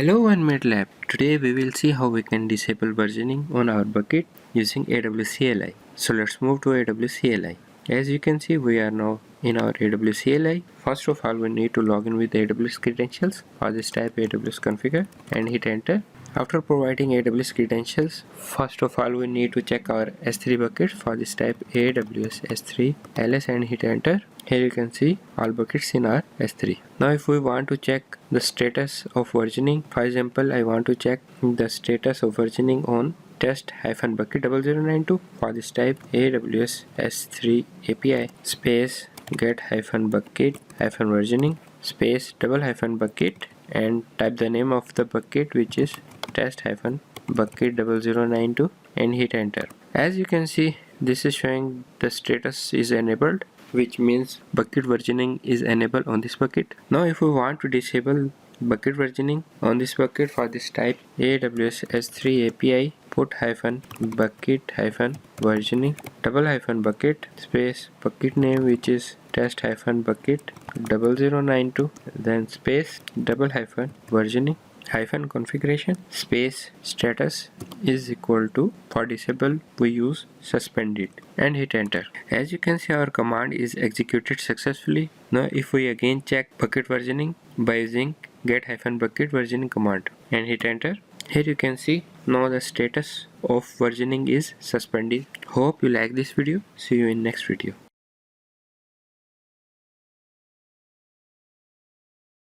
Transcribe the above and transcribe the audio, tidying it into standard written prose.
Hello OneMinuteLab. Today we will see how we can disable versioning on our bucket using AWS CLI. So let's move to AWS CLI. As you can see, we are now in our AWS CLI. First of all, we need to log in with AWS credentials. For this, type AWS configure and hit enter. After providing AWS credentials, first of all we need to check our S3 bucket. For this, type AWS S3 ls and hit enter. Here you can see all buckets in our S3. Now if we want to check the status of versioning, for example I want to check the status of versioning on test-bucket 0092. For this, type AWS S3 API space get-bucket versioning space --bucket and type the name of the bucket, which is test-bucket 0092, and hit enter. As you can see, this is showing the status is enabled, which means bucket versioning is enabled on this bucket. Now if we want to disable bucket versioning on this bucket, for this, type AWS S3 API put-bucket versioning --bucket space bucket name, which is test-bucket 0092, then space --versioning configuration space status is equal to, for disable we use suspended, and hit enter. As you can see, our command is executed successfully. Now if we again check bucket versioning by using get-bucket versioning command and hit enter, here you can see now the status of versioning is suspended. Hope you like this video. See you in next video.